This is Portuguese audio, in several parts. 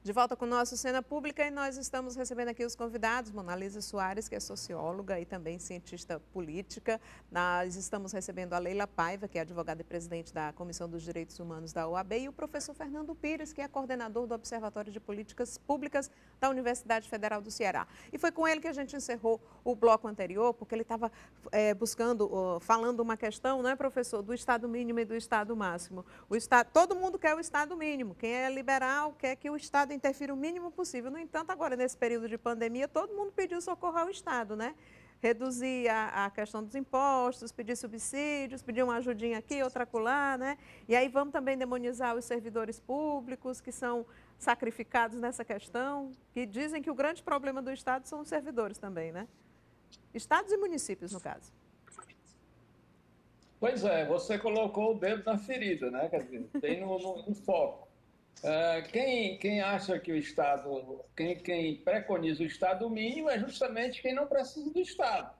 De volta com o nosso Cena Pública e nós estamos recebendo aqui os convidados, Monalisa Soares, que é socióloga e também cientista política. Nós estamos recebendo a Leila Paiva, que é advogada e presidente da Comissão dos Direitos Humanos da OAB, e o professor Fernando Pires, que é coordenador do Observatório de Políticas Públicas da Universidade Federal do Ceará. E foi com ele que a gente encerrou o bloco anterior, porque ele estava falando uma questão, não é, professor, do Estado mínimo e do Estado máximo. Todo mundo quer o Estado mínimo, quem é liberal quer que o Estado interfira o mínimo possível. No entanto, agora, nesse período de pandemia, todo mundo pediu socorro ao Estado, né? Reduzir a questão dos impostos, pedir subsídios, pedir uma ajudinha aqui, outra acolá, né? E aí vamos também demonizar os servidores públicos que são sacrificados nessa questão, que dizem que o grande problema do Estado são os servidores também, né? Estados e municípios, no caso. Pois é, você colocou o dedo na ferida, né? Quer dizer, tem no foco. Quem acha que o Estado, quem preconiza o Estado mínimo é justamente quem não precisa do Estado,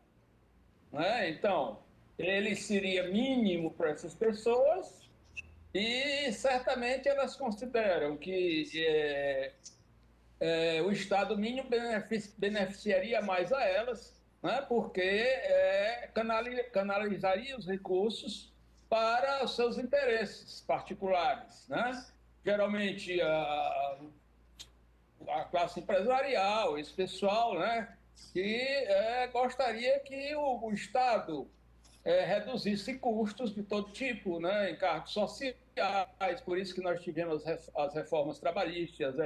né? Então, ele seria mínimo para essas pessoas e certamente elas consideram que o Estado mínimo beneficiaria mais a elas, né? Porque canalizaria os recursos para os seus interesses particulares, né? Geralmente a classe empresarial, esse pessoal, né, que gostaria que o Estado reduzisse custos de todo tipo, né, encargos sociais, por isso que nós tivemos as reformas trabalhistas, a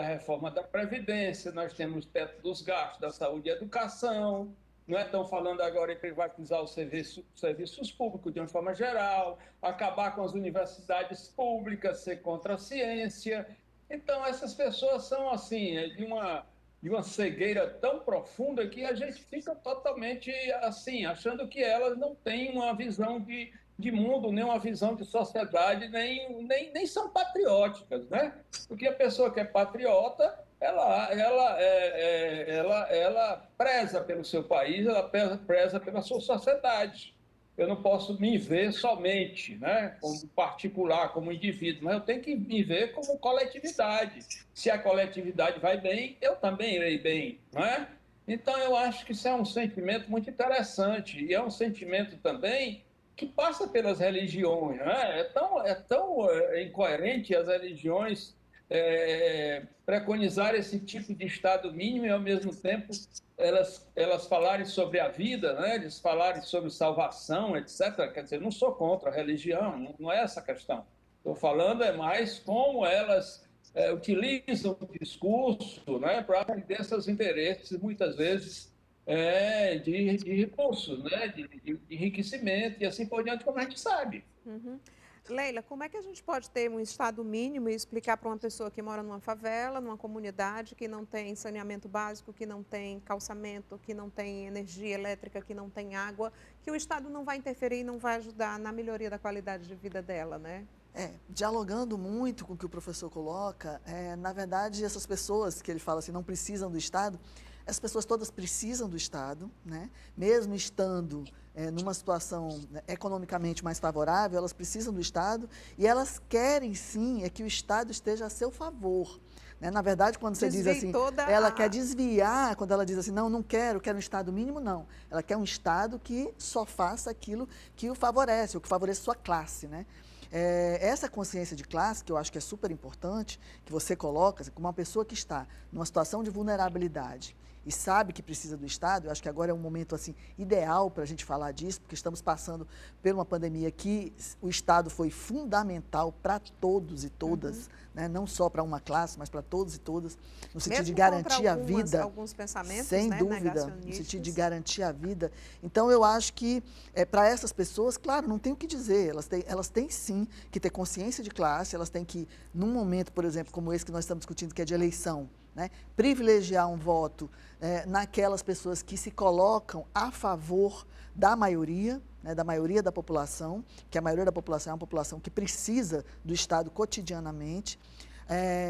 reforma da Previdência, nós temos o teto dos gastos da saúde e educação, não estão falando agora em privatizar os serviços públicos de uma forma geral, acabar com as universidades públicas, ser contra a ciência. Então, essas pessoas são, assim, de uma cegueira tão profunda que a gente fica totalmente, assim, achando que elas não têm uma visão de mundo, nem uma visão de sociedade, nem são patrióticas, né? Porque a pessoa que é patriota, ela preza pelo seu país, ela preza pela sua sociedade. Eu não posso me ver somente, né, como particular, como indivíduo, mas eu tenho que me ver como coletividade. Se a coletividade vai bem, eu também irei bem, não é? Então, eu acho que isso é um sentimento muito interessante e é um sentimento também que passa pelas religiões, né? É tão incoerente as religiões preconizar esse tipo de estado mínimo e, ao mesmo tempo, elas falarem sobre a vida, né? Eles falarem sobre salvação, etc. Quer dizer, não sou contra a religião, não é essa a questão. Estou falando mais como elas utilizam o discurso, né, para atender seus interesses, muitas vezes, de recursos, né, de enriquecimento e assim por diante, como a gente sabe. Uhum. Leila, como é que a gente pode ter um estado mínimo e explicar para uma pessoa que mora numa favela, numa comunidade, que não tem saneamento básico, que não tem calçamento, que não tem energia elétrica, que não tem água, que o Estado não vai interferir e não vai ajudar na melhoria da qualidade de vida dela, né? Dialogando muito com o que o professor coloca, na verdade, essas pessoas que ele fala assim, não precisam do Estado, essas pessoas todas precisam do Estado, né? Mesmo estando numa situação, né, economicamente mais favorável, elas precisam do Estado e elas querem sim que o Estado esteja a seu favor. Né? Na verdade, quando você diz assim, ela quer desviar, quando ela diz assim, não quero um Estado mínimo, não. Ela quer um Estado que só faça aquilo que o favorece, ou que favorece sua classe, né? Essa consciência de classe, que eu acho que é super importante, que você coloca, como uma pessoa que está numa situação de vulnerabilidade e sabe que precisa do Estado, eu acho que agora é um momento assim, ideal para a gente falar disso, porque estamos passando por uma pandemia que o Estado foi fundamental para todos e todas, né? Não só para uma classe, mas para todos e todas, no sentido de garantir a vida, alguns pensamentos, sem né, dúvida, no sentido de garantir a vida. Então, eu acho que para essas pessoas, claro, não tem o que dizer, elas têm sim que ter consciência de classe, elas têm que, num momento, por exemplo, como esse que nós estamos discutindo, que é de eleição, né, privilegiar um voto naquelas pessoas que se colocam a favor da maioria, né, da maioria da população, que a maioria da população é uma população que precisa do Estado cotidianamente,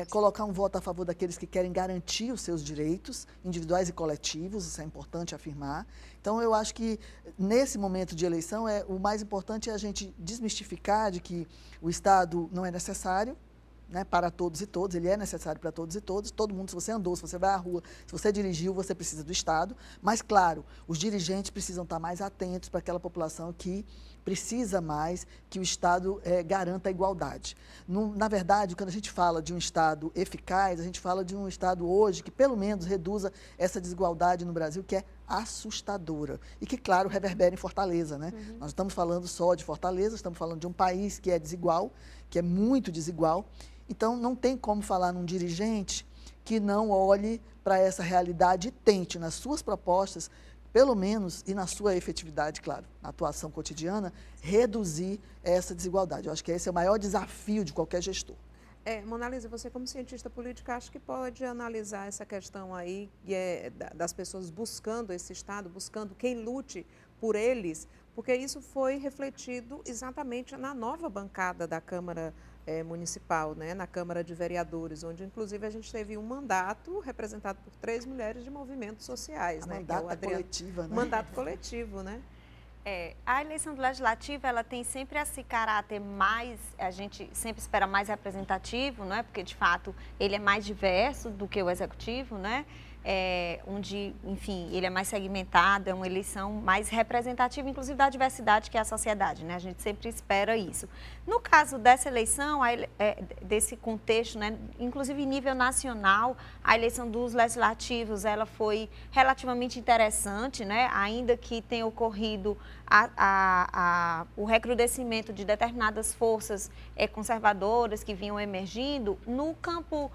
colocar um voto a favor daqueles que querem garantir os seus direitos individuais e coletivos, isso é importante afirmar. Então, eu acho que nesse momento de eleição, o mais importante é a gente desmistificar de que o Estado não é necessário, né, para todos e todas, ele é necessário para todos e todas, todo mundo, se você andou, se você vai à rua, se você dirigiu, você precisa do Estado, mas, claro, os dirigentes precisam estar mais atentos para aquela população que precisa mais que o Estado garanta a igualdade. Na verdade, quando a gente fala de um Estado eficaz, a gente fala de um Estado hoje que, pelo menos, reduza essa desigualdade no Brasil, que é assustadora. E que, claro, reverbera em Fortaleza, né? Nós estamos falando só de Fortaleza, estamos falando de um país que é desigual, que é muito desigual. Então, não tem como falar num dirigente que não olhe para essa realidade e tente, nas suas propostas, pelo menos, e na sua efetividade, claro, na atuação cotidiana, reduzir essa desigualdade. Eu acho que esse é o maior desafio de qualquer gestor. Monalisa, você como cientista política, acho que pode analisar essa questão aí das pessoas buscando esse Estado, buscando quem lute por eles, porque isso foi refletido exatamente na nova bancada da Câmara Municipal, né, na Câmara de Vereadores, onde inclusive a gente teve um mandato representado por 3 mulheres de movimentos sociais. Mandato coletivo, né? Mandato coletivo, né? A eleição do Legislativo, ela tem sempre esse caráter mais, a gente sempre espera mais representativo, não é? Porque, de fato, ele é mais diverso do que o Executivo, né? Onde, enfim, ele é mais segmentado, é uma eleição mais representativa, inclusive da diversidade que é a sociedade, né? A gente sempre espera isso. No caso dessa eleição, desse contexto, né, inclusive em nível nacional, a eleição dos legislativos, ela foi relativamente interessante, né? Ainda que tenha ocorrido o recrudescimento de determinadas forças conservadoras que vinham emergindo, num campo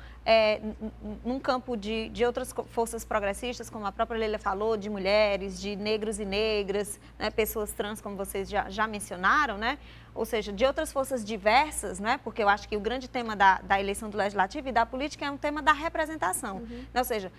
de outras forças progressistas, como a própria Leila falou, de mulheres, de negros e negras, né, pessoas trans, como vocês já mencionaram, né? Ou seja, de outras forças diversas, né? Porque eu acho que o grande tema da eleição do Legislativo e da política é um tema da representação. Ou seja,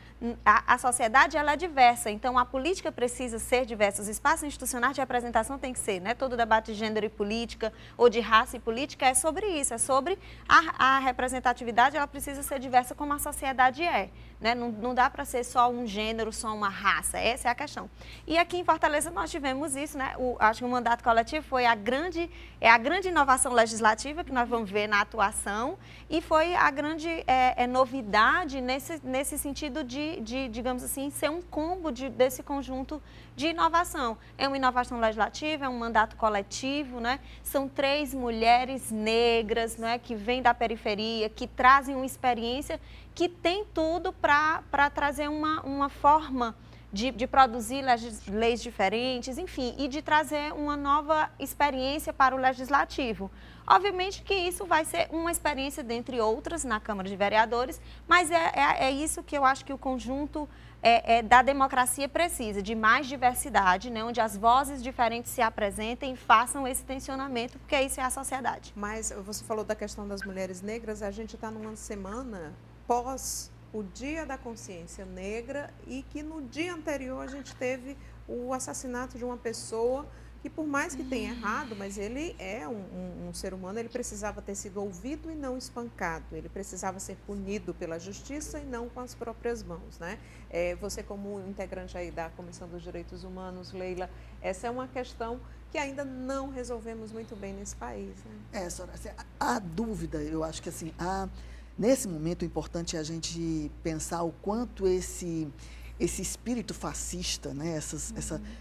a sociedade ela é diversa, então a política precisa ser diversa, os espaços institucionais de representação tem que ser, né? Todo debate de gênero e política ou de raça e política é sobre isso, é sobre a representatividade, ela precisa ser diversa como a sociedade é. Né? Não dá para ser só um gênero, só uma raça, essa é a questão. E aqui em Fortaleza nós tivemos isso, né? Acho que o mandato coletivo foi a grande inovação legislativa que nós vamos ver na atuação e foi a grande novidade nesse sentido de, digamos assim, ser um combo desse conjunto de inovação. É uma inovação legislativa, é um mandato coletivo, né? São 3 mulheres negras, né, que vêm da periferia, que trazem uma experiência que tem tudo para trazer uma forma de produzir leis diferentes, enfim, e de trazer uma nova experiência para o Legislativo. Obviamente que isso vai ser uma experiência dentre outras na Câmara de Vereadores, mas é isso que eu acho que o conjunto da democracia precisa, de mais diversidade, né, onde as vozes diferentes se apresentem e façam esse tensionamento, porque isso é a sociedade. Mas você falou da questão das mulheres negras, a gente está numa semana pós o Dia da Consciência Negra e que no dia anterior a gente teve o assassinato de uma pessoa que, por mais que tenha errado, mas ele é um ser humano, ele precisava ter sido ouvido e não espancado, ele precisava ser punido pela justiça e não com as próprias mãos, né? Você como integrante aí da Comissão dos Direitos Humanos, Leila, essa é uma questão que ainda não resolvemos muito bem nesse país, né? Soraya, há dúvida, eu acho que assim, nesse momento, o importante é a gente pensar o quanto esse espírito fascista, né,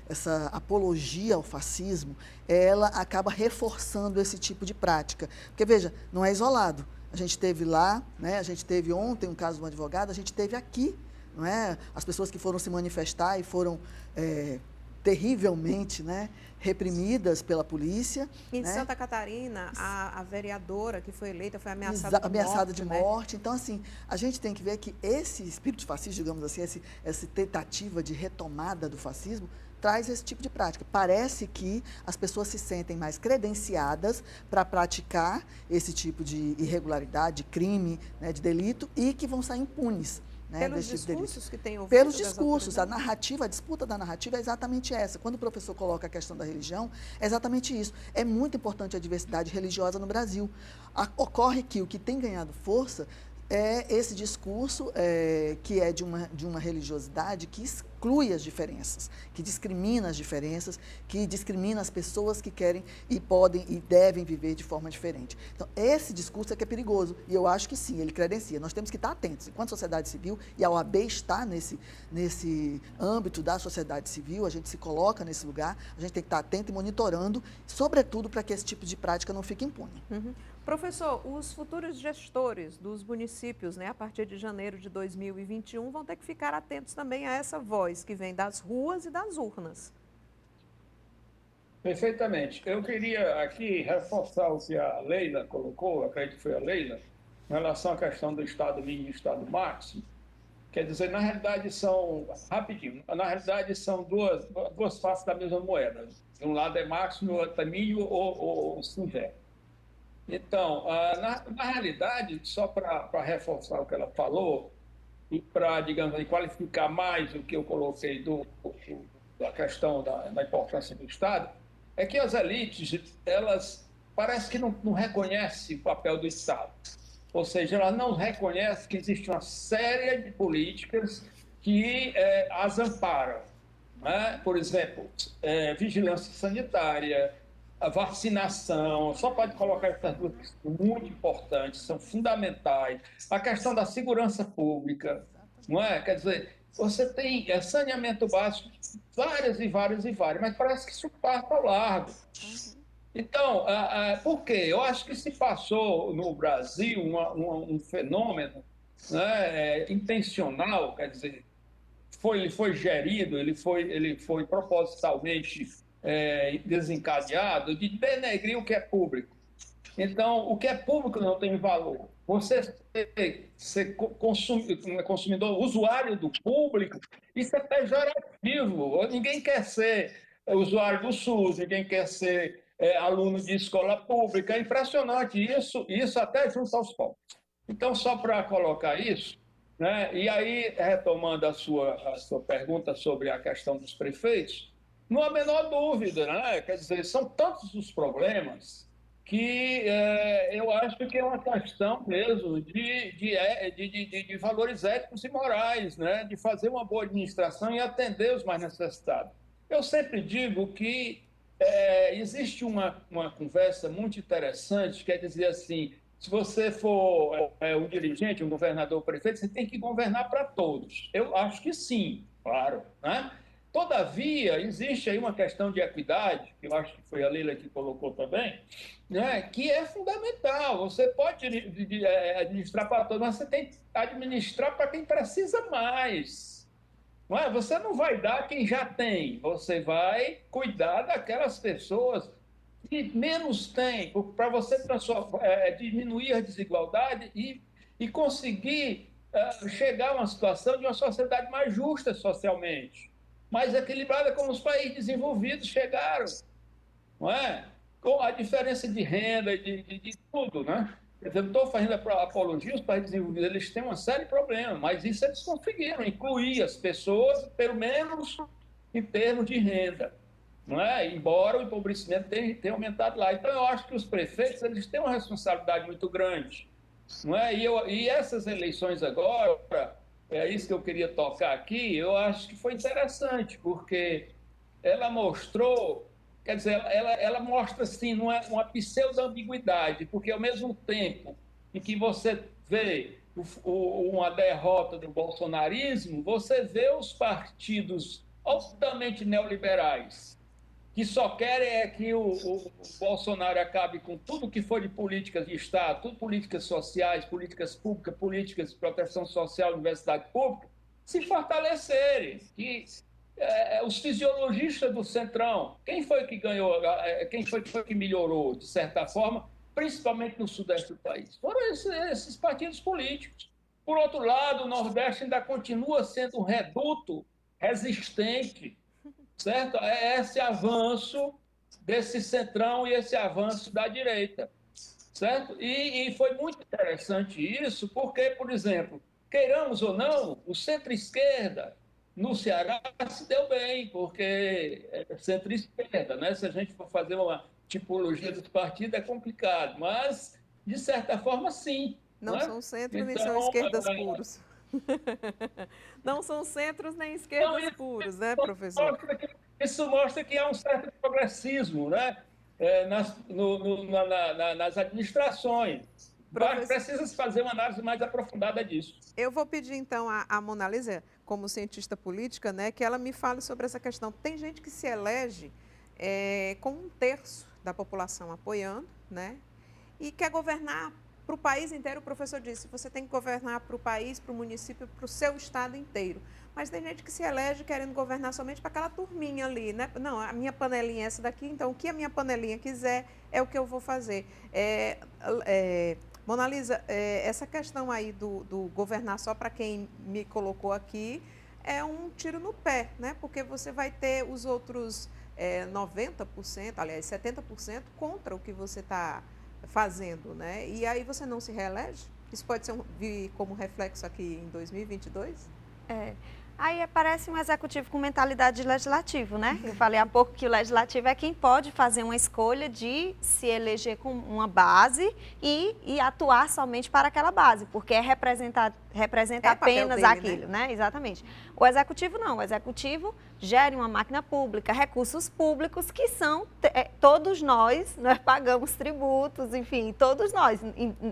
essa apologia ao fascismo, ela acaba reforçando esse tipo de prática. Porque, veja, não é isolado. A gente teve lá, né, a gente teve ontem um caso de um advogado, a gente teve aqui, não é? As pessoas que foram se manifestar e foram terrivelmente, né, reprimidas pela polícia. Em né? Santa Catarina, a vereadora que foi eleita foi ameaçada de morte. morte. Então, assim, a gente tem que ver que esse espírito fascista, digamos assim, essa tentativa de retomada do fascismo, traz esse tipo de prática. Parece que as pessoas se sentem mais credenciadas para praticar esse tipo de irregularidade, de crime, né, de delito, e que vão sair impunes. Né, pelos discursos que tem ouvido. Pelos discursos, a disputa da narrativa é exatamente essa. Quando o professor coloca a questão da religião, é exatamente isso. É muito importante a diversidade religiosa no Brasil. Ocorre que o que tem ganhado força é esse discurso que é de uma religiosidade que exclui as diferenças, que discrimina as diferenças, que discrimina as pessoas que querem e podem e devem viver de forma diferente. Então, esse discurso é que é perigoso, e eu acho que sim, ele credencia. Nós temos que estar atentos, enquanto sociedade civil, e a OAB está nesse âmbito da sociedade civil, a gente se coloca nesse lugar, a gente tem que estar atento e monitorando, sobretudo para que esse tipo de prática não fique impune. Uhum. Professor, os futuros gestores dos municípios, né, a partir de janeiro de 2021, vão ter que ficar atentos também a essa voz que vem das ruas e das urnas. Perfeitamente. Eu queria aqui reforçar o que a Leila colocou, acredito que foi a Leila, em relação à questão do Estado mínimo e Estado máximo. Quer dizer, na realidade na realidade são duas faces da mesma moeda. De um lado é máximo, o outro é mínimo ou se inverno. Então, na realidade, só para reforçar o que ela falou, e para, digamos, qualificar mais o que eu coloquei da questão da importância do Estado, é que as elites, elas parece que não reconhecem o papel do Estado. Ou seja, elas não reconhecem que existe uma série de políticas que as amparam. Né? Por exemplo, vigilância sanitária, a vacinação, só pode colocar essas duas que são muito importantes, são fundamentais. A questão da segurança pública, não é? Quer dizer, você tem saneamento básico, várias, mas parece que isso passa ao largo. Então, por quê? Eu acho que se passou no Brasil um fenômeno, né, intencional, quer dizer, ele foi gerido, ele foi propositalmente desencadeado de denegrir o que é público. Então, o que é público não tem valor. Você ser consumidor, usuário do público, isso é pejorativo. Ninguém quer ser usuário do SUS, ninguém quer ser aluno de escola pública. É impressionante isso até junto aos pobres. Então, só para colocar isso, né? E aí, retomando a sua pergunta sobre a questão dos prefeitos, não há a menor dúvida, né? Quer dizer, são tantos os problemas que eu acho que é uma questão mesmo de valores éticos e morais, né? De fazer uma boa administração e atender os mais necessitados. Eu sempre digo que existe uma conversa muito interessante, quer dizer assim, se você for um dirigente, um governador, um prefeito, você tem que governar para todos. Eu acho que sim, claro, né? Todavia, existe aí uma questão de equidade, que eu acho que foi a Leila que colocou também, né, que é fundamental. Você pode administrar para todos, mas você tem que administrar para quem precisa mais. Não é? Você não vai dar a quem já tem, você vai cuidar daquelas pessoas que menos têm, para você diminuir a desigualdade e conseguir chegar a uma situação de uma sociedade mais justa socialmente, mais equilibrada, como os países desenvolvidos chegaram, não é? Com a diferença de renda, de tudo, né? Eu não estou fazendo apologia, os países desenvolvidos eles têm uma série de problemas, mas isso eles conseguiram incluir as pessoas, pelo menos em termos de renda, não é? Embora o empobrecimento tenha aumentado lá. Então, eu acho que os prefeitos eles têm uma responsabilidade muito grande, não é? E essas eleições agora, é isso que eu queria tocar aqui, eu acho que foi interessante, porque ela mostrou, quer dizer, ela mostra, assim, uma pseudo-ambiguidade, porque ao mesmo tempo em que você vê uma derrota do bolsonarismo, você vê os partidos altamente neoliberais, que só querem que o Bolsonaro acabe com tudo que for de políticas de Estado, tudo políticas sociais, políticas públicas, políticas de proteção social, universidade pública, se fortalecerem. Que os fisiologistas do Centrão, quem foi que ganhou, quem foi que melhorou, de certa forma, principalmente no sudeste do país? Foram esses partidos políticos. Por outro lado, o Nordeste ainda continua sendo um reduto resistente, certo? É esse avanço desse centrão e esse avanço da direita, certo? E foi muito interessante isso, porque, por exemplo, queiramos ou não, o centro-esquerda no Ceará se deu bem, porque é centro-esquerda, né? Se a gente for fazer uma tipologia dos partidos é complicado, mas, de certa forma, sim. Não né? são centro nem Então, são esquerdas puros. Não são centros nem esquerdas Então, puros, né, professor? isso mostra que há um certo progressismo, né? Nas administrações. Mas Professor, precisa se fazer uma análise mais aprofundada disso. eu vou pedir então a Mona Lisa, como cientista política, né, que ela me fale sobre essa questão. Tem gente que se elege com 1/3 da população apoiando, né, e quer governar para o país inteiro. O professor disse, você tem que governar para o país, para o município, para o seu estado inteiro. Mas tem gente que se elege querendo governar somente para aquela turminha ali, né? Não, a minha panelinha é essa daqui, então o que a minha panelinha quiser é o que eu vou fazer. Mona Lisa, essa questão aí do governar só para quem me colocou aqui é um tiro no pé, né? Porque você vai ter os outros 90%, aliás, 70% contra o que você está fazendo, né? E aí você não se reelege? Isso pode vir como reflexo aqui em 2022? Aí parece um executivo com mentalidade de legislativo, né? Eu falei há pouco que o legislativo é quem pode fazer uma escolha de se eleger com uma base e atuar somente para aquela base, porque representa apenas dele, aquilo, né? Exatamente. O executivo não, o executivo gera uma máquina pública, recursos públicos que são, todos nós pagamos tributos, enfim, todos nós,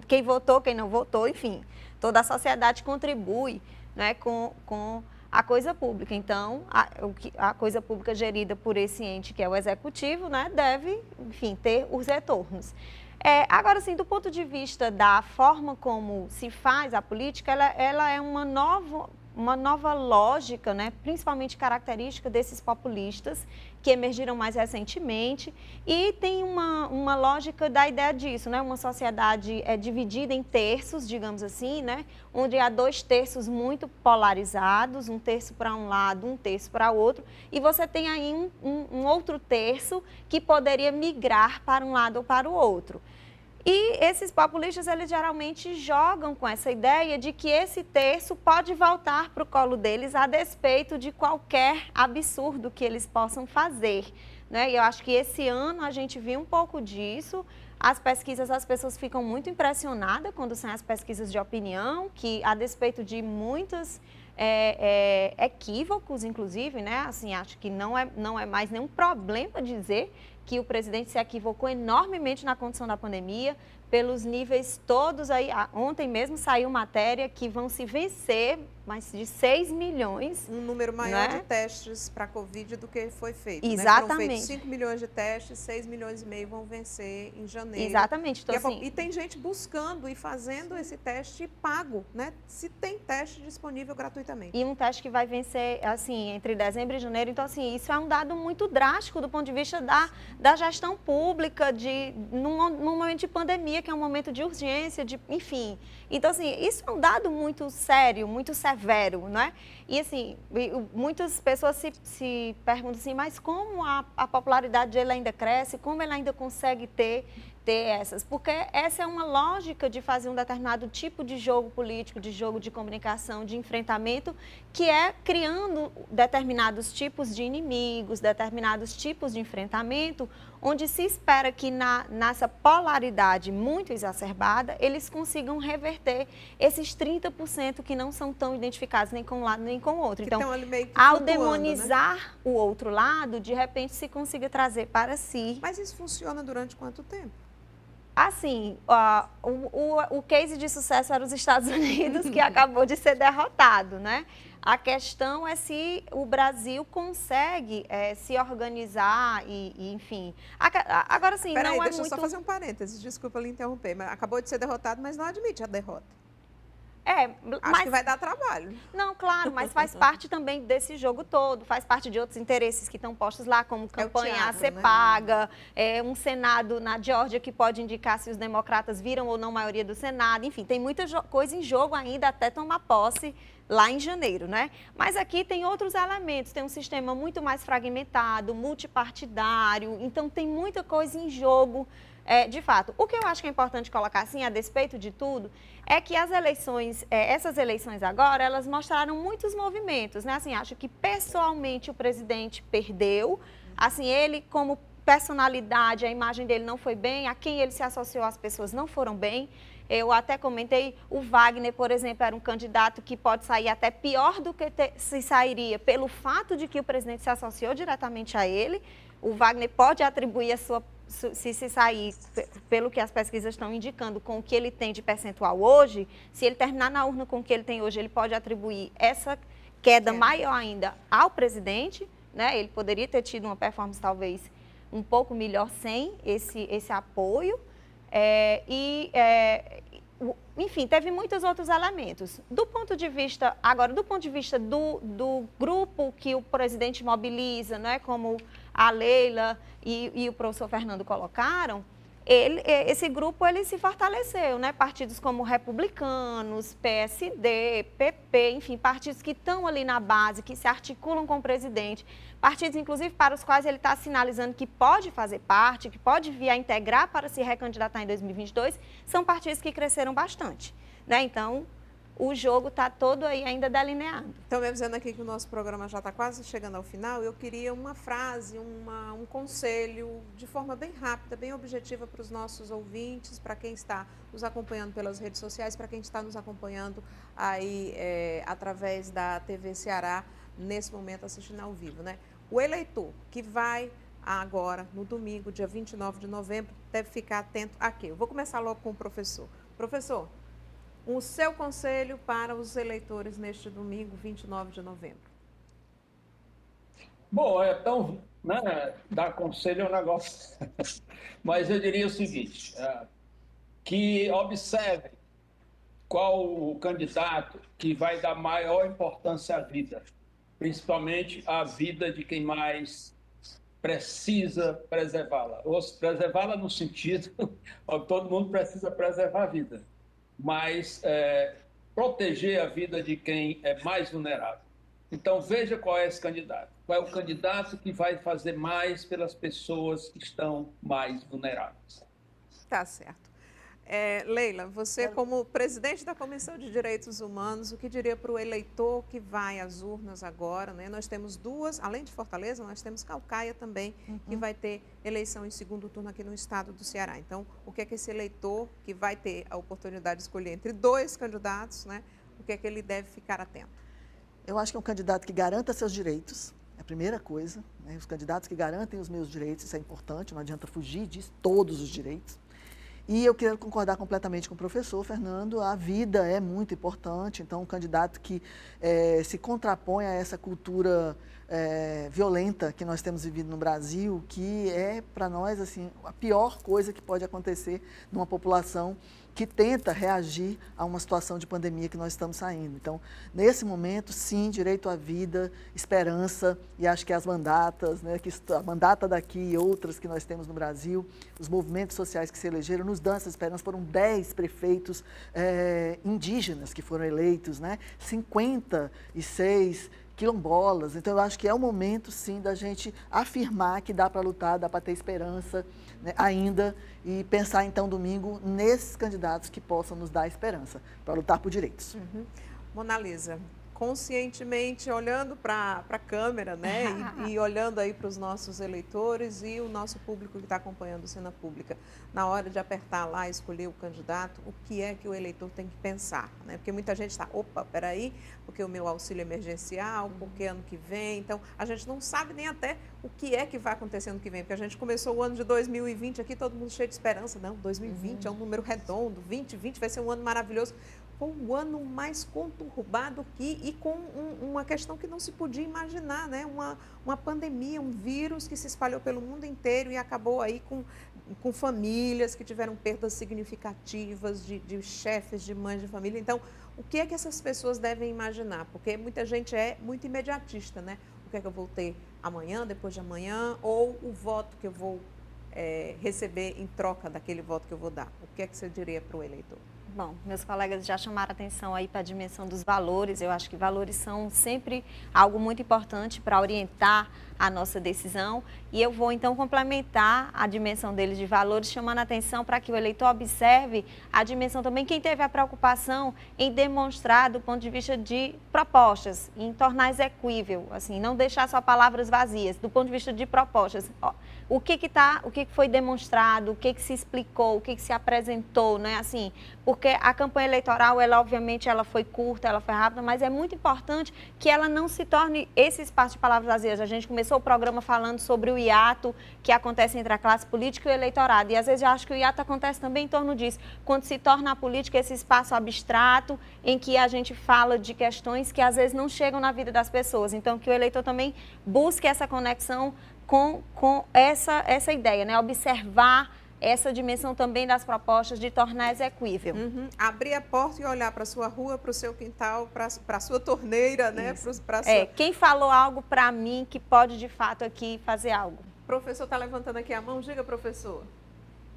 quem votou, quem não votou, enfim, toda a sociedade contribui, né, com a coisa pública. Então, a coisa pública gerida por esse ente, que é o executivo, né, deve, enfim, ter os retornos. Agora, sim, do ponto de vista da forma como se faz a política, ela é uma nova lógica, né, principalmente característica desses populistas que emergiram mais recentemente, e tem uma lógica da ideia disso, né, uma sociedade dividida em terços, digamos assim, né, onde há 2/3 muito polarizados, 1/3 para um lado, 1/3 para o outro, e você tem aí um outro terço que poderia migrar para um lado ou para o outro. E esses populistas, eles geralmente jogam com essa ideia de que esse terço pode voltar para o colo deles a despeito de qualquer absurdo que eles possam fazer, né? E eu acho que esse ano a gente viu um pouco disso. As pesquisas, as pessoas ficam muito impressionadas quando são as pesquisas de opinião, que a despeito de muitos equívocos, inclusive, né? Assim, acho que não é mais nenhum problema dizer que o presidente se equivocou enormemente na condição da pandemia, pelos níveis todos aí. Ontem mesmo saiu matéria que vão se vencer mais de 6 milhões. Um número maior, né, de testes para a Covid do que foi feito. Exatamente. Né? Foram feitos 5 milhões de testes, 6 milhões e meio vão vencer em janeiro. Exatamente. Então, e tem gente buscando e fazendo esse teste pago, né? Se tem teste disponível gratuitamente. E um teste que vai vencer, assim, entre dezembro e janeiro. Então, assim, isso é um dado muito drástico do ponto de vista da gestão pública, num momento de pandemia, que é um momento de urgência, enfim. Então, assim, isso é um dado muito sério, muito severo, não é? E, assim, muitas pessoas se perguntam assim, mas como a popularidade dele ainda cresce, como ele ainda consegue ter essas? Porque essa é uma lógica de fazer um determinado tipo de jogo político, de jogo de comunicação, de enfrentamento, que é criando determinados tipos de inimigos, determinados tipos de enfrentamento, onde se espera que nessa polaridade muito exacerbada, eles consigam reverter esses 30% que não são tão identificados nem com um lado nem com o outro. Então, ao demonizar, né, o outro lado, de repente se consiga trazer para si. Mas isso funciona durante quanto tempo? Assim, o case de sucesso era os Estados Unidos, que acabou de ser derrotado, né? A questão é se o Brasil consegue se organizar e enfim. Agora, sim, não é deixa muito... eu só fazer um parênteses, desculpa lhe interromper, mas acabou de ser derrotado, mas não admite a derrota. Acho que vai dar trabalho. Não, claro, mas faz parte também desse jogo todo, faz parte de outros interesses que estão postos lá, como campanha a ser paga, um Senado na Geórgia que pode indicar se os democratas viram ou não maioria do Senado, enfim, tem muita coisa em jogo ainda até tomar posse lá em janeiro, né? Mas aqui tem outros elementos, tem um sistema muito mais fragmentado, multipartidário, então tem muita coisa em jogo. De fato, o que eu acho que é importante colocar assim, a despeito de tudo, é que as eleições, essas eleições agora, elas mostraram muitos movimentos, né? Assim, acho que pessoalmente o presidente perdeu, assim, ele como personalidade, a imagem dele não foi bem, a quem ele se associou as pessoas não foram bem. Eu até comentei, o Wagner, por exemplo, era um candidato que pode sair até pior do que se sairia pelo fato de que o presidente se associou diretamente a ele. O Wagner pode atribuir a sua, se sair, pelo que as pesquisas estão indicando, com o que ele tem de percentual hoje, se ele terminar na urna com o que ele tem hoje, ele pode atribuir essa queda maior ainda ao presidente, né? Ele poderia ter tido uma performance talvez um pouco melhor sem esse apoio. Enfim, teve muitos outros elementos. Do ponto de vista do grupo que o presidente mobiliza, né, como a Leila e o professor Fernando colocaram, esse grupo ele se fortaleceu, né? Partidos como Republicanos, PSD, PP, enfim, partidos que estão ali na base, que se articulam com o presidente, partidos, inclusive, para os quais ele está sinalizando que pode fazer parte, que pode vir a integrar para se recandidatar em 2022, são partidos que cresceram bastante, né? Então, o jogo está todo aí ainda delineado. Então, me avisando aqui que o nosso programa já está quase chegando ao final, eu queria uma frase, um conselho, de forma bem rápida, bem objetiva para os nossos ouvintes, para quem está nos acompanhando pelas redes sociais, para quem está nos acompanhando aí através da TV Ceará, nesse momento assistindo ao vivo, né? O eleitor que vai agora, no domingo, dia 29 de novembro, deve ficar atento aqui. Eu vou começar logo com o professor. Professor, o seu conselho para os eleitores neste domingo, 29 de novembro? Bom, né, dar conselho é um negócio, mas eu diria o seguinte, que observe qual o candidato que vai dar maior importância à vida, principalmente à vida de quem mais precisa preservá-la. Ou preservá-la no sentido, todo mundo precisa preservar a vida, mas proteger a vida de quem é mais vulnerável. Então, veja qual é esse candidato. Qual é o candidato que vai fazer mais pelas pessoas que estão mais vulneráveis. Tá certo. Leila, você como presidente da Comissão de Direitos Humanos, o que diria para o eleitor que vai às urnas agora, né? Nós temos duas, além de Fortaleza, nós temos Caucaia também, que vai ter eleição em segundo turno aqui no estado do Ceará. Então, o que é que esse eleitor que vai ter a oportunidade de escolher entre dois candidatos, né? O que é que ele deve ficar atento? Eu acho que é um candidato que garanta seus direitos, é a primeira coisa, né? Os candidatos que garantem os meus direitos, isso é importante, não adianta fugir disso, todos os direitos. E eu quero concordar completamente com o professor Fernando, a vida é muito importante, então um candidato que se contrapõe a essa cultura violenta que nós temos vivido no Brasil, que é para nós assim, a pior coisa que pode acontecer numa população que tenta reagir a uma situação de pandemia que nós estamos saindo. Então, nesse momento, sim, direito à vida, esperança, e acho que as mandatas, né, a mandata daqui e outras que nós temos no Brasil, os movimentos sociais que se elegeram, nos dão essa esperança. Foram 10 prefeitos indígenas que foram eleitos, né, 56 quilombolas. Então, eu acho que é o momento, sim, da gente afirmar que dá para lutar, dá para ter esperança, né, ainda, e pensar, então, domingo, nesses candidatos que possam nos dar esperança para lutar por direitos. Mona Lisa, conscientemente olhando para a câmera, né, e olhando aí para os nossos eleitores e o nosso público que está acompanhando a cena pública, na hora de apertar lá, escolher o candidato, o que é que o eleitor tem que pensar, né? Porque muita gente está, opa, peraí, porque o meu auxílio emergencial, porque ano que vem, então a gente não sabe nem até o que é que vai acontecer ano que vem, porque a gente começou o ano de 2020 aqui, todo mundo cheio de esperança, não, 2020 é um número redondo, 2020 vai ser um ano maravilhoso. Foi o ano mais conturbado e com uma questão que não se podia imaginar, né? Uma pandemia, um vírus que se espalhou pelo mundo inteiro e acabou aí com famílias que tiveram perdas significativas de chefes, de mães de família. Então, o que é que essas pessoas devem imaginar? Porque muita gente é muito imediatista, né? O que é que eu vou ter amanhã, depois de amanhã, ou o voto que eu vou receber em troca daquele voto que eu vou dar. O que é que você diria para o eleitor? Bom, meus colegas já chamaram a atenção aí para a dimensão dos valores. Eu acho que valores são sempre algo muito importante para orientar a nossa decisão. E eu vou, então, complementar a dimensão deles de valores, chamando a atenção para que o eleitor observe a dimensão também, quem teve a preocupação em demonstrar do ponto de vista de propostas, em tornar execuível, assim, não deixar só palavras vazias, do ponto de vista de propostas. O que foi demonstrado, o que se explicou, o que se apresentou, né? Assim, porque a campanha eleitoral, ela obviamente ela foi curta, ela foi rápida, mas é muito importante que ela não se torne esse espaço de palavras vazias. A gente começou o programa falando sobre o hiato que acontece entre a classe política e o eleitorado, e às vezes eu acho que o hiato acontece também em torno disso, quando se torna a política esse espaço abstrato em que a gente fala de questões que às vezes não chegam na vida das pessoas. Então, que o eleitor também busque essa conexão com essa ideia, né? Observar essa dimensão também das propostas de tornar execuível. Abrir a porta e olhar para a sua rua, para o seu quintal, para a sua torneira, né? Quem falou algo para mim que pode, de fato, aqui fazer algo. O professor está levantando aqui a mão. Diga, professor.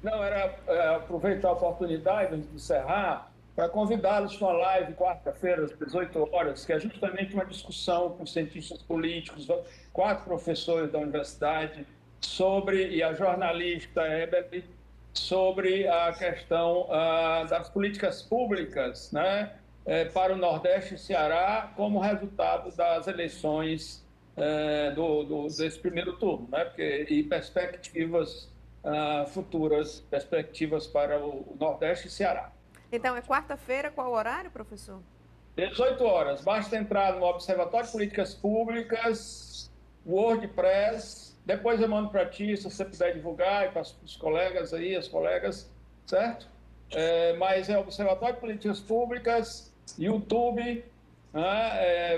Não, era aproveitar a oportunidade de encerrar para convidá-los para uma live quarta-feira, às 18 horas, que é justamente uma discussão com cientistas políticos, 4 professores da universidade, e a jornalista Eberly, sobre a questão das políticas públicas, né, para o Nordeste e Ceará, como resultado das eleições desse primeiro turno, né, e perspectivas futuras, perspectivas para o Nordeste e Ceará. Então, é quarta-feira, qual horário, professor? 18 horas. Basta entrar no Observatório de Políticas Públicas, WordPress. Depois eu mando para ti, se você puder divulgar, e para os colegas aí, as colegas, certo? Mas é Observatório de Políticas Públicas, YouTube,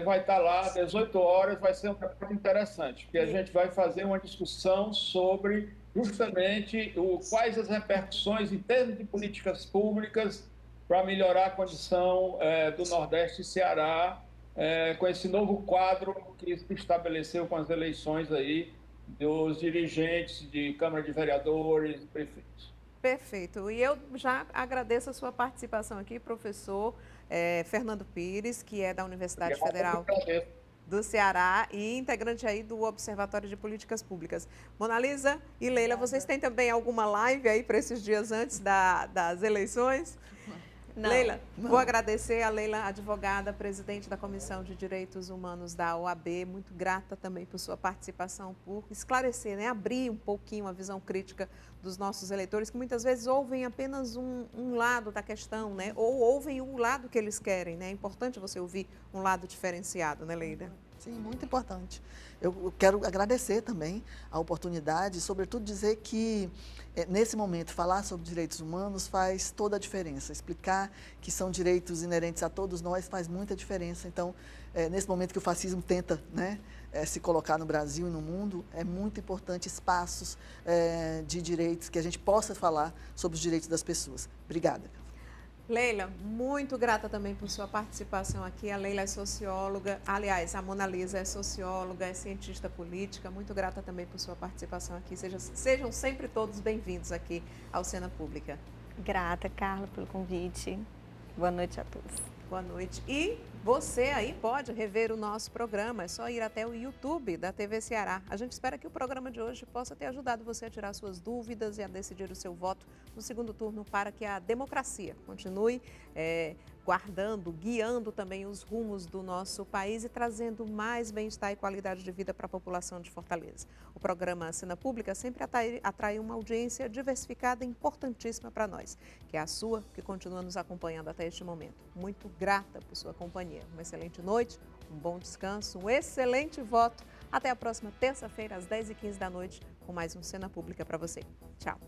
vai estar lá, 18 horas, vai ser um debate interessante, porque a gente vai fazer uma discussão sobre justamente quais as repercussões em termos de políticas públicas para melhorar a condição do Nordeste e Ceará, com esse novo quadro que se estabeleceu com as eleições aí dos dirigentes de Câmara de Vereadores e prefeitos. Perfeito. E eu já agradeço a sua participação aqui, professor Fernando Pires, que é da Universidade Federal do Ceará e integrante aí do Observatório de Políticas Públicas. Monalisa e Leila, vocês têm também alguma live aí para esses dias antes das eleições? Não. Leila, vou agradecer a Leila, advogada, presidente da Comissão de Direitos Humanos da OAB, muito grata também por sua participação, por esclarecer, né, abrir um pouquinho a visão crítica dos nossos eleitores, que muitas vezes ouvem apenas um lado da questão, né, ou ouvem o lado que eles querem, né, é importante você ouvir um lado diferenciado, né, Leila? Sim, muito importante. Eu quero agradecer também a oportunidade e, sobretudo, dizer que, nesse momento, falar sobre direitos humanos faz toda a diferença. Explicar que são direitos inerentes a todos nós faz muita diferença. Então, nesse momento que o fascismo tenta, né, se colocar no Brasil e no mundo, é muito importante espaços de direitos, que a gente possa falar sobre os direitos das pessoas. Obrigada. Leila, muito grata também por sua participação aqui. A Leila é socióloga, aliás, a Monalisa é socióloga, é cientista política. Muito grata também por sua participação aqui. Sejam sempre todos bem-vindos aqui ao Cena Pública. Grata, Carla, pelo convite. Boa noite a todos. Boa noite. E você aí pode rever o nosso programa, é só ir até o YouTube da TV Ceará. A gente espera que o programa de hoje possa ter ajudado você a tirar suas dúvidas e a decidir o seu voto no segundo turno para que a democracia continue guiando também os rumos do nosso país e trazendo mais bem-estar e qualidade de vida para a população de Fortaleza. O programa Cena Pública sempre atrai uma audiência diversificada e importantíssima para nós, que é a sua, que continua nos acompanhando até este momento. Muito grata por sua companhia. Uma excelente noite, um bom descanso, um excelente voto. Até a próxima terça-feira, às 10h15 da noite, com mais um Cena Pública para você. Tchau.